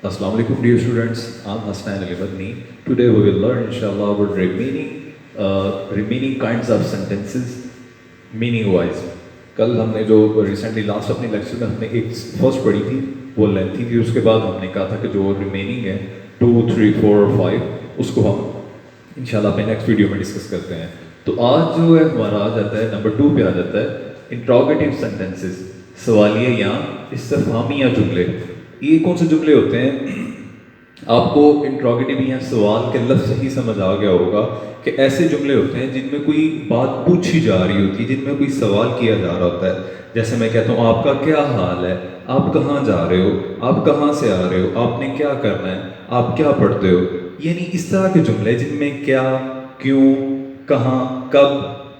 Assalamu alaikum dear students, I'm Hasnain Ali Madni. Today we will learn inshallah about remaining kinds of sentences meaning wise. कल हमने जो recently last अपने lecture में हमने एक first पढ़ी थी वो लेंथी थी, उसके बाद हमने कहा था कि जो रिमेनिंग है 2, 3, 4 और 5 उसको हम इंशाल्लाह अपने नेक्स्ट वीडियो में डिस्कस करते हैं. तो आज जो है हमारा आ जाता है नंबर 2 पे आ जाता है इंट्रोगेटिव सेंटेंसेस, सवालिया या इस्तिफहामिया जुमले. ये कौन से जुमले होते हैं? आपको इंट्रोगेटिव या सवाल के लफ्ज़ से ही समझ आ गया होगा कि ऐसे जुमले होते हैं जिनमें कोई बात पूछी जा रही होती है, जिनमें कोई सवाल किया जा रहा होता है. जैसे मैं कहता हूँ आपका क्या हाल है, आप कहाँ जा रहे हो, आप कहाँ से आ रहे हो, आपने क्या करना है, आप क्या पढ़ते हो. यानी इस तरह के जुमले जिनमें क्या, क्यों, कहाँ, कब,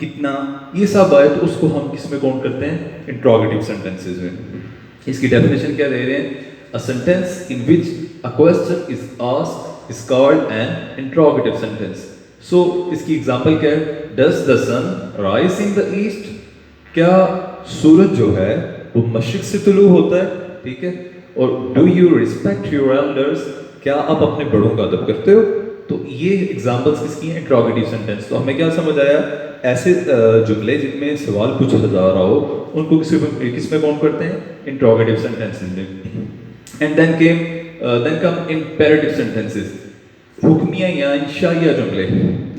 कितना, ये सब आए तो उसको हम किस में काउंट करते हैं? इंट्रोगेटिव सेंटेंसेस में. इसकी डेफिनेशन क्या दे रहे हैं? A sentence in which a question is asked is called an interrogative sentence. So इसकी एग्जांपल क्या है? Does the sun rise in the east? क्या सूरज जो है वो मशरिक से तुलू होता है? ठीक है. और do you respect your elders? क्या आप अपने बड़ों का अदब करते हो? तो ये एग्जांपल्स किसकी हैं? Interrogative sentence. तो हमें क्या समझ आया? ऐसे जुमले जिनमें सवाल पूछा जा रहा हो उनको किस में काउंट करते हैं? इंट्रोगेटिव सेंटेंसेस में. And then come imperative sentences. हुक्मिया या इंशाइया जुमले.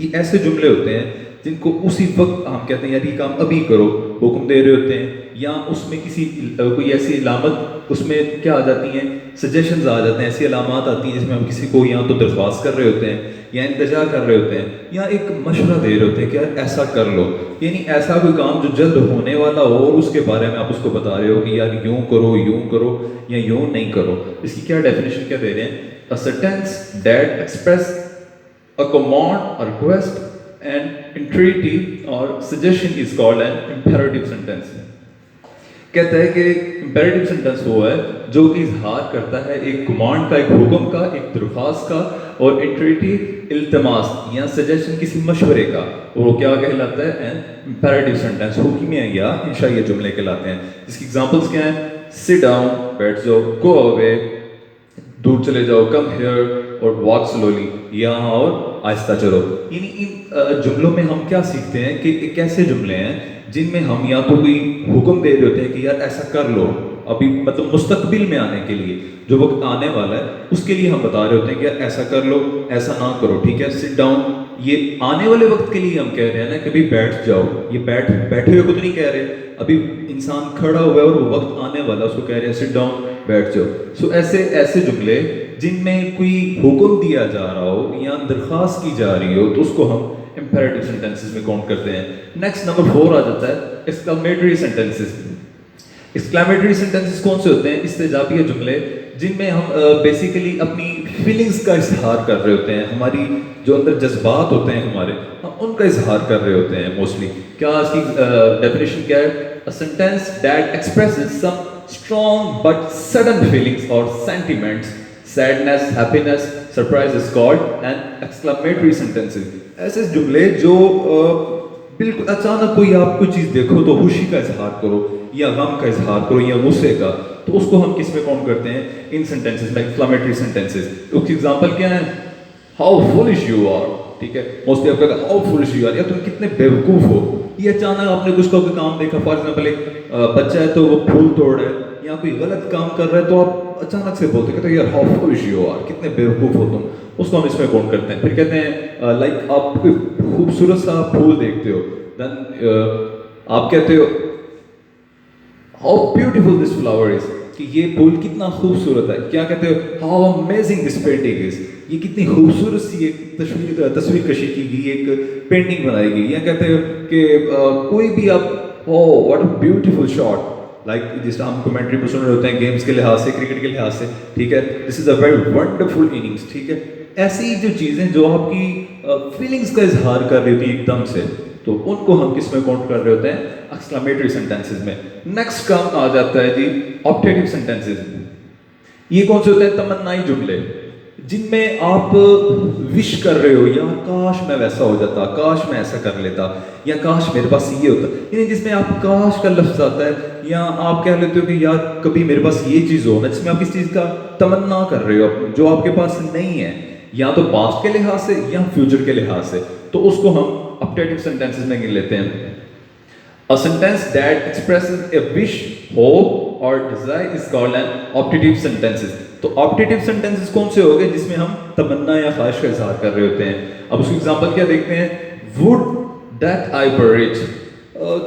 ये ऐसे जुमले होते हैं जिनको उसी वक्त हम कहते हैं यार ये काम अभी करो, हुक्म दे रहे होते हैं, या उसमें किसी कोई ऐसी अलामत उसमें क्या आ जाती हैं, सजेशंस आ जाते हैं, ऐसी अलामत आती हैं जिसमें हम किसी को या तो दरख्वास्त कर रहे होते हैं या इंतजार कर रहे होते हैं या एक मशवरा दे रहे होते हैं कि यार ऐसा कर लो. यानी ऐसा कोई काम जो जल्द होने वाला हो और उसके बारे में आप उसको बता रहे हो कि यार यूं करो या यूं नहीं करो. इसकी क्या डेफिनेशन क्या दे रहे हैं? A sentence that express a command, a request, an entreaty or suggestion is called an imperative sentence. कहता है कि imperative sentence वो है जो कि इजहार करता है एक कमांड का, एक हुक्म का, एक दरख्वास्त का, और entreaty इल्तमास या सजेशन किसी मशवरे का. वो क्या कहलाता है? N imperative sentence. हुक्मिया या इंशाइया जुमले कहलाते हैं. इसकी एग्जांपल्स क्या हैं? Sit down, बैठ जाओ, go away, दूर चले जाओ, कम हियर, और वॉक स्लोली, यहाँ और आहिस्ता चलो. इन जुमलों में हम क्या सीखते हैं कि एक ऐसे जुमले हैं जिनमें हम या तो कोई हुक्म दे रहे होते हैं कि यार ऐसा कर लो, अभी मतलब मुस्तकबिल में आने के लिए, जो वक्त आने वाला है उसके लिए हम बता रहे होते हैं कि यार ऐसा कर लो, ऐसा ना करो. ठीक है. सिट डाउन, ये आने वाले वक्त के लिए हम कह रहे हैं ना कि भाई बैठ जाओ. ये बैठे हुए को तो नहीं कह रहे, अभी इंसान खड़ा हुआ है और वो वक्त आने वाला, उसको कह रहे हैं सिट डाउन, बैठ जाओ. सो ऐसे जुमले जिनमें कोई हुक्म दिया जा रहा हो या दरख्वास्त की जा रही हो तो उसको हम imperative sentences में काउंट करते हैं. नेक्स्ट नंबर 4 आ जाता है exclamatory sentences. exclamatory sentences कौन से होते हैं? इस्तेजाबिया जुमले जिनमें हम बेसिकली अपनी फीलिंग्स का इजहार कर रहे होते हैं, हमारी जो अंदर जज्बात होते हैं हमारे, हम उनका इजहार कर रहे होते हैं मोस्टली. क्या इसकी डेफिनेशन क्या है? A sentence that expresses some strong but sudden feelings or sentiments, sadness, happiness, surprise is called an exclamatory sentences. ऐसे जुमले जो बिल्कुल अचानक कोई आप कोई चीज़ देखो तो खुशी का इजहार करो या गम का इजहार करो या गुस्से का, तो उसको हम किस में काउंट करते हैं? इन सेंटेंसेस में, एक्सक्लेमेटरी सेंटेंसेस. उसकी एग्जांपल क्या है? How foolish you are. ठीक है. मोस्टली आप कहेंगे हाउ फुलिश यू आर, या तुम कितने बेवकूफ़ हो. ये अचानक आपने कुछ कोई काम देखा, फॉर एग्जांपल एक बच्चा है तो वो फूल तोड़ रहा है या कोई गलत काम कर रहा है तो आप अचानक से बोलते कहते यार हाउ फुलिश यू आर, कितने बेवकूफ़ हो तुम. उसको हम इसमें काउंट करते हैं. फिर कहते हैं लाइक आप कोई खूबसूरत सा फूल देखते हो, देन आप कहते हो how beautiful this flower is, कि ये फूल कितना खूबसूरत है. क्या कहते हो? How amazing this painting is, ये कितनी खूबसूरत सी एक तस्वीर कशी की गई, एक पेंटिंग बनाई गई. या कहते हो कि कोई भी आप oh what a beautiful shot, like जिस हम कमेंट्री में सुन रहे होते हैं गेम्स के लिहाज से, क्रिकेट के लिहाज से. ठीक है. This is a very wonderful innings. ठीक है. ऐसी जो चीज़ें जो आपकी फीलिंग्स का इजहार कर रही होती है एकदम से, तो उनको हम किस में काउंट कर रहे होते हैं? एक्सक्लेमेटरी सेंटेंसेस में. नेक्स्ट काम आ जाता है जी ऑप्टेटिव सेंटेंसेस. ये कौन से होते हैं? तमन्नाई जुमले. جن میں آپ وش کر رہے ہو یا کاش میں ویسا ہو جاتا, کاش میں ایسا کر لیتا, یا کاش میرے پاس یہ ہوتا, یعنی جس میں آپ کاش کا لفظ آتا ہے, یا آپ کہہ لیتے ہو کہ یار کبھی میرے پاس یہ چیز ہو نا, جس میں آپ کس چیز کا تمنا کر رہے ہو جو آپ کے پاس نہیں ہے, یا تو پاسٹ کے لحاظ سے یا فیوچر کے لحاظ سے, تو اس کو ہم optative sentences میں گن لیتے ہیں. A sentence that expresses a wish, hope or desire is called an optative sentences. تو optative sentences کون سے ہوگے جس میں ہم تمنا یا خواہش کا اظہار کر رہے ہوتے ہیں. اب اس کی ایگزامپل کیا دیکھتے ہیں, would that I were rich,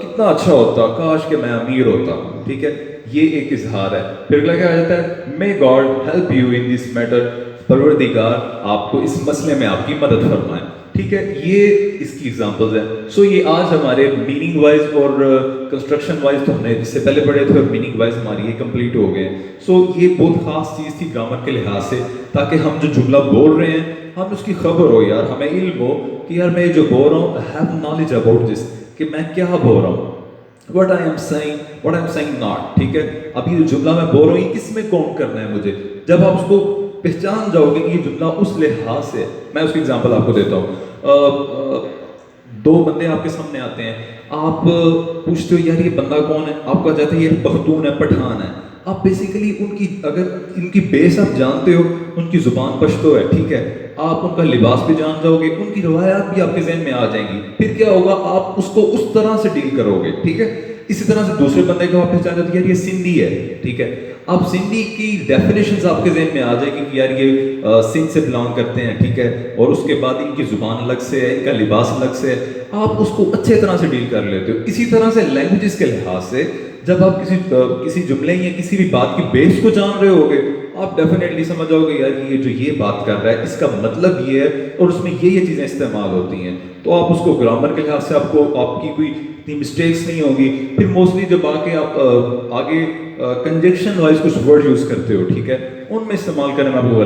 کتنا اچھا ہوتا, کاش کہ میں امیر ہوتا, ٹھیک ہے, یہ ایک اظہار ہے. پھر اگلا کیا آ جاتا ہے, may God help you in this matter, پروردگار آپ کو اس مسئلے میں آپ کی مدد فرمائے, ٹھیک ہے, یہ اس کی ایگزامپلز ہیں. سو یہ آج ہمارے میننگ وائز اور کنسٹرکشن وائز تو ہم نے اس سے پہلے پڑھے تھے, اور میننگ وائز ہماری یہ کمپلیٹ ہو گئے. سو یہ بہت خاص چیز تھی گرامر کے لحاظ سے, تاکہ ہم جو جملہ بول رہے ہیں ہم اس کی خبر ہو, یار ہمیں علم ہو کہ یار میں جو بول رہا ہوں, I have knowledge about this, کہ میں کیا بول رہا ہوں, what I am saying not, ٹھیک ہے. اب یہ جو جملہ میں بول رہا ہوں یہ کس میں کاؤنٹ کرنا ہے مجھے, جب آپ اس کو پہچان جاؤ گے کہ یہ جملہ اس لحاظ سے. میں اس کی ایگزامپل آپ کو دیتا ہوں. دو بندے آپ کے سامنے آتے ہیں, آپ پوچھتے ہو یار یہ بندہ کون ہے, آپ کو جاتا ہے یہ پختون ہے, پٹھان ہے. آپ بیسیکلی ان کی, اگر ان کی بیس آپ جانتے ہو, ان کی زبان پشتو ہے, ٹھیک ہے, آپ ان کا لباس بھی جان جاؤ گے, ان کی روایات بھی آپ کے ذہن میں آ جائیں گی. پھر کیا ہوگا, آپ اس کو اس طرح سے ڈیل کرو گے, ٹھیک ہے. اسی طرح سے دوسرے بندے کو آپ پہچان جاتے ہیں یار یہ سندھی ہے, ٹھیک ہے, آپ سندھی کی ڈیفینیشنز آپ کے ذہن میں آ جائے گی کہ یار یہ سندھ سے بلانگ کرتے ہیں, ٹھیک ہے, اور اس کے بعد ان کی زبان الگ سے ہے, ان کا لباس الگ سے ہے, آپ اس کو اچھے طرح سے ڈیل کر لیتے ہو. اسی طرح سے لینگویجز کے لحاظ سے جب آپ کسی جملے یا کسی بھی بات کی بیس کو جان رہے ہوگے, آپ ڈیفینیٹلی سمجھ جاؤ گے یار یہ جو یہ بات کر رہا ہے اس کا مطلب یہ ہے, اور اس میں یہ چیزیں استعمال ہوتی ہیں. تو آپ اس کو گرامر کے لحاظ سے آپ کی کوئی اتنی مسٹیکس نہیں ہوگی. پھر موسٹلی جب آپ آگے کنجیکشن وائز کچھ ورڈ یوز کرتے ہو, ٹھیک ہے, ان میں استعمال کرنے میں آپ کو